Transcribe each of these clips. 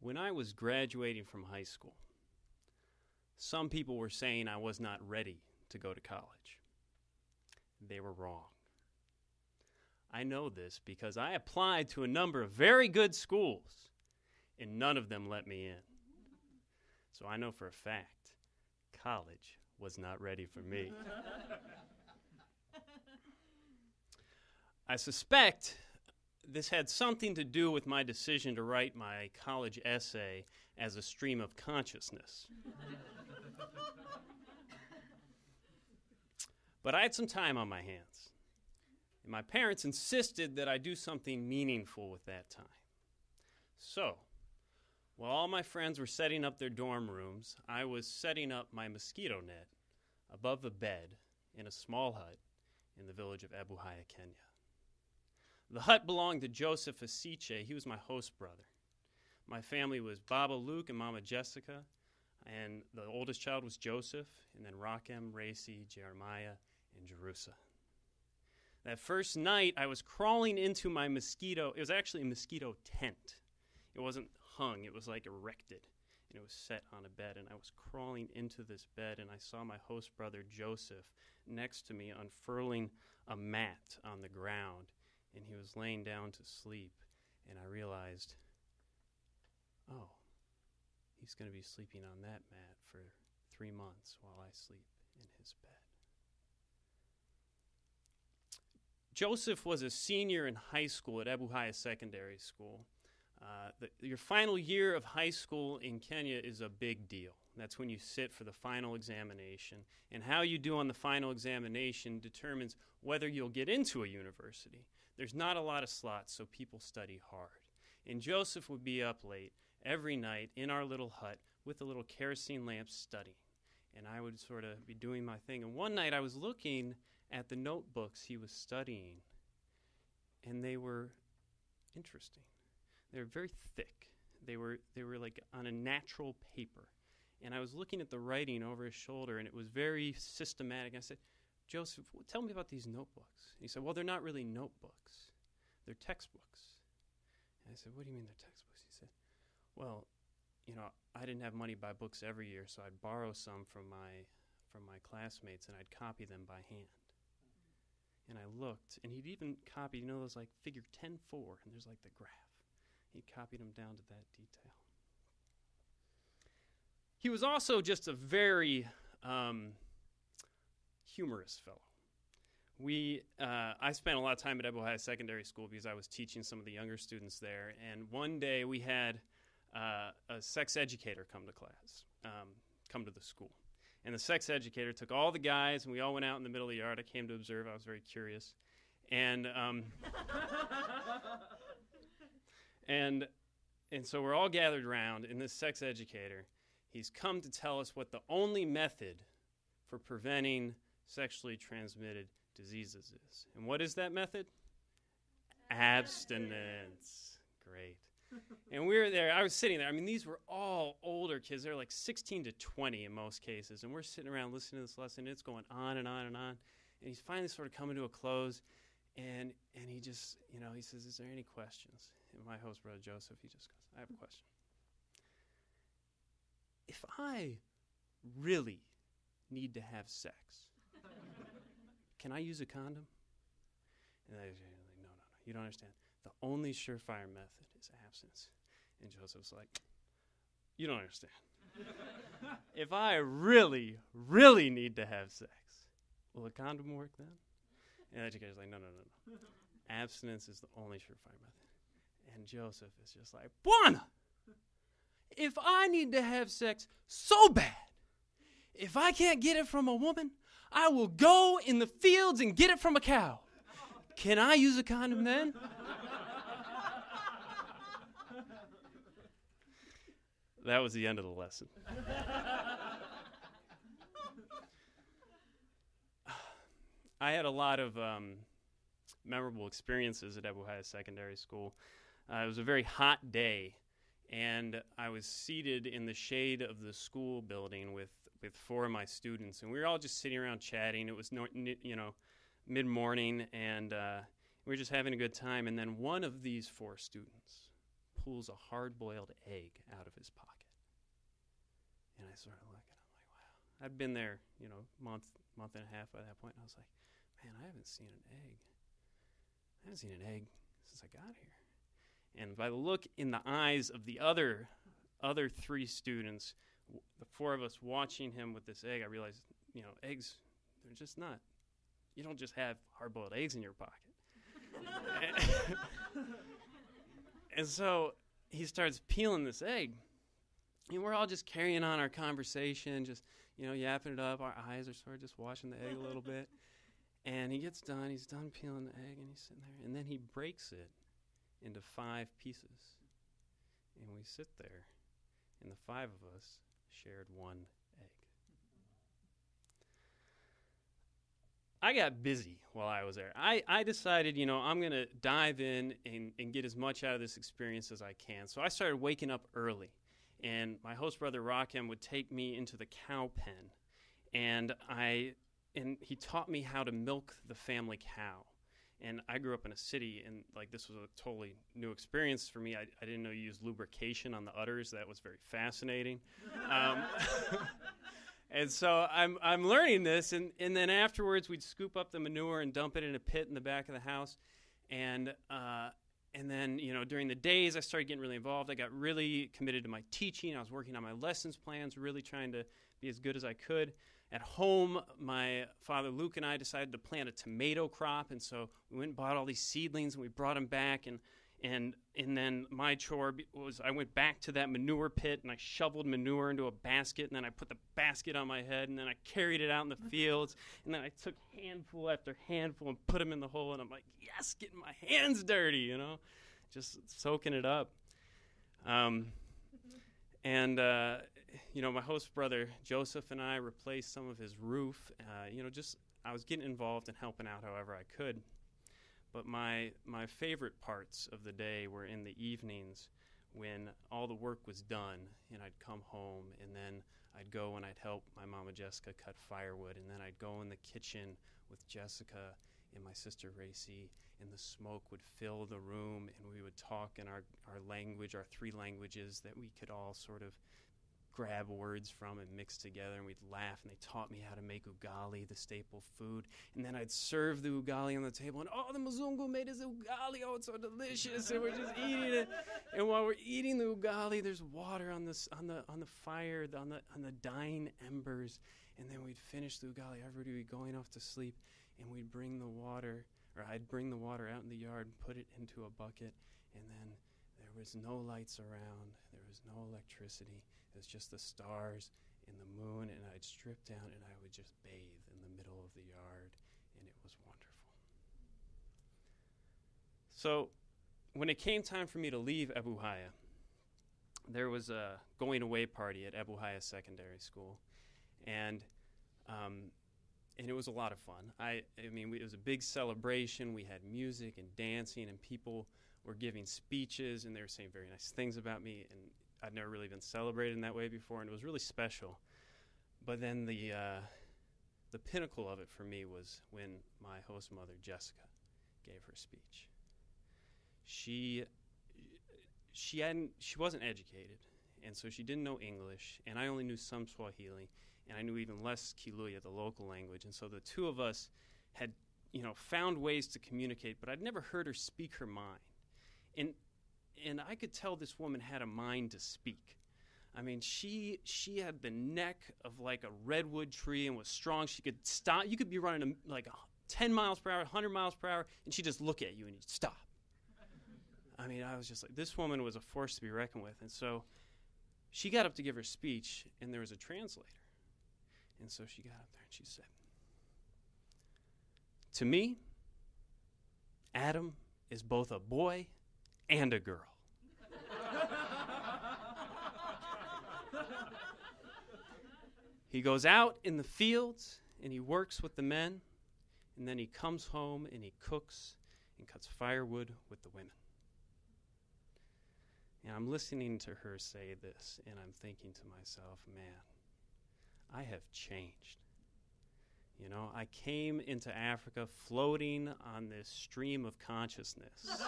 When I was graduating from high school, some people were saying I was not ready to go to college. They were wrong. I know this because I applied to a number of very good schools, and none of them let me in. So I know for a fact, college was not ready for me. I suspect this had something to do with my decision to write my college essay as a stream of consciousness. But I had some time on my hands, and my parents insisted that I do something meaningful with that time. So, while all my friends were setting up their dorm rooms, I was setting up my mosquito net above a bed in a small hut in the village of Ebuhaya, Kenya. The hut belonged to Joseph Asiche. He was my host brother. My family was Baba Luke and Mama Jessica, and the oldest child was Joseph, and then Rakem, Racy, Jeremiah, and Jerusa. That first night, I was crawling into my mosquito. It was actually a mosquito tent. It wasn't hung. It was like erected, and it was set on a bed, and I was crawling into this bed, and I saw my host brother Joseph next to me unfurling a mat on the ground, and he was laying down to sleep, and I realized, oh, he's going to be sleeping on that mat for 3 months while I sleep in his bed. Joseph was a senior in high school at Ebuhaya Secondary School. Your final year of high school in Kenya is a big deal. That's when you sit for the final examination. And how you do on the final examination determines whether you'll get into a university. There's not a lot of slots, so people study hard. And Joseph would be up late every night in our little hut with a little kerosene lamp studying. And I would sort of be doing my thing. And one night I was looking at the notebooks he was studying, and they were interesting. They were very thick. They were like on a natural paper. And I was looking at the writing over his shoulder, and it was very systematic. I said, Joseph, tell me about these notebooks. And he said, well, they're not really notebooks. They're textbooks. And I said, what do you mean they're textbooks? He said, well, I didn't have money to buy books every year, so I'd borrow some from my classmates, and I'd copy them by hand. And I looked, and he'd even copied, those like figure 10-4, and there's like the graph. He copied them down to that detail. He was also just a very humorous fellow. I spent a lot of time at Ebuhaya Secondary School because I was teaching some of the younger students there. And one day we had a sex educator come to the school. And the sex educator took all the guys, and we all went out in the middle of the yard. I came to observe. I was very curious. And and so we're all gathered around, and this sex educator, he's come to tell us what the only method for preventing sexually transmitted diseases is. And what is that method? Abstinence. Great. And we were there. I was sitting there. These were all older kids. They're like 16 to 20 in most cases. And we're sitting around listening to this lesson. It's going on and on and on. And he's finally sort of coming to a close. And he just, he says, is there any questions? And my host, Brother Joseph, he just goes, I have a question. If I really need to have sex, can I use a condom? And I was like, no, you don't understand. The only surefire method is abstinence. And Joseph's like, you don't understand. If I really, really need to have sex, will a condom work then? And the educator's like, no. Abstinence is the only surefire method. And Joseph is just like, Bwana, if I need to have sex so bad, if I can't get it from a woman, I will go in the fields and get it from a cow. Can I use a condom then? That was the end of the lesson. I had a lot of memorable experiences at Ebuhaya Secondary School. It was a very hot day, and I was seated in the shade of the school building with 4 of my students, and we were all just sitting around chatting. It was mid-morning, and we were just having a good time. And then one of these 4 students pulls a hard-boiled egg out of his pocket. And I sort of look, and I'm like, wow. I'd been there, month and a half by that point, and I was like, man, I haven't seen an egg. I haven't seen an egg since I got here. And by the look in the eyes of the other three students, the four of us watching him with this egg, I realized, eggs, they're just not. You don't just have hard-boiled eggs in your pocket. And so he starts peeling this egg. And we're all just carrying on our conversation, just, yapping it up. Our eyes are sort of just watching the egg a little bit. And he gets done. He's done peeling the egg, and he's sitting there. And then he breaks it into 5 pieces. And we sit there, and the 5 of us shared 1 egg. I got busy while I was there. I decided, I'm going to dive in and get as much out of this experience as I can. So I started waking up early. And my host brother, Rakim, would take me into the cow pen. And he taught me how to milk the family cow. And I grew up in a city, and this was a totally new experience for me. I didn't know you used lubrication on the udders. That was very fascinating. And so I'm learning this, and then afterwards we'd scoop up the manure and dump it in a pit in the back of the house. And then, during the days I started getting really involved. I got really committed to my teaching. I was working on my lessons plans, really trying to be as good as I could. At home, my father Luke and I decided to plant a tomato crop, and so we went and bought all these seedlings, and we brought them back, and then my chore was I went back to that manure pit, and I shoveled manure into a basket, and then I put the basket on my head, and then I carried it out in the fields, and then I took handful after handful and put them in the hole, and I'm like, yes, getting my hands dirty, just soaking it up. My host brother Joseph and I replaced some of his roof. I was getting involved and helping out however I could. But my favorite parts of the day were in the evenings when all the work was done, and I'd come home, and then I'd go and I'd help my mama Jessica cut firewood, and then I'd go in the kitchen with Jessica and my sister Racy, and the smoke would fill the room, and we would talk in our language, our 3 languages that we could all sort of grab words from and mix together, and we'd laugh, and they taught me how to make ugali, the staple food, and then I'd serve the ugali on the table, and the Mzungu made his ugali, it's so delicious, and we're just eating it, and while we're eating the ugali, there's water on the fire, on the dying embers, and then we'd finish the ugali, everybody would be going off to sleep, and I'd bring the water out in the yard and put it into a bucket, and then there was no lights around, there was no electricity. It was just the stars and the moon, and I'd strip down and I would just bathe in the middle of the yard, and it was wonderful. So when it came time for me to leave Abu Haya, there was a going-away party at Abu Haya Secondary School, and it was a lot of fun. It was a big celebration. We had music and dancing, and people were giving speeches, and they were saying very nice things about me, and I'd never really been celebrated in that way before, and it was really special. But then the pinnacle of it for me was when my host mother, Jessica, gave her speech. She wasn't educated, and so she didn't know English, and I only knew some Swahili, and I knew even less Kiluya, the local language. And so the two of us had, found ways to communicate, but I'd never heard her speak her mind. And I could tell this woman had a mind to speak. She had the neck of like a redwood tree and was strong. She could stop. You could be running 10 miles per hour, 100 miles per hour, and she'd just look at you and you'd stop. I was just like, this woman was a force to be reckoned with. And so she got up to give her speech, and there was a translator. And so she got up there and she said, "To me, Adam is both a boy and a girl." He goes out in the fields and he works with the men, and then he comes home and he cooks and cuts firewood with the women. And I'm listening to her say this, and I'm thinking to myself, man, I have changed. I came into Africa floating on this stream of consciousness.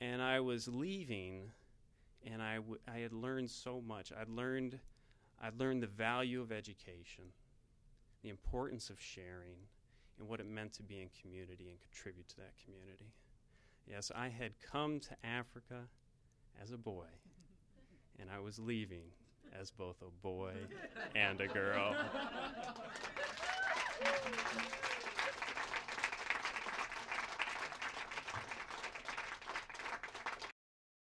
And I was leaving, and I had learned so much. I'd learned the value of education, the importance of sharing, and what it meant to be in community and contribute to that community. Yes, I had come to Africa as a boy, and I was leaving as both a boy and a girl.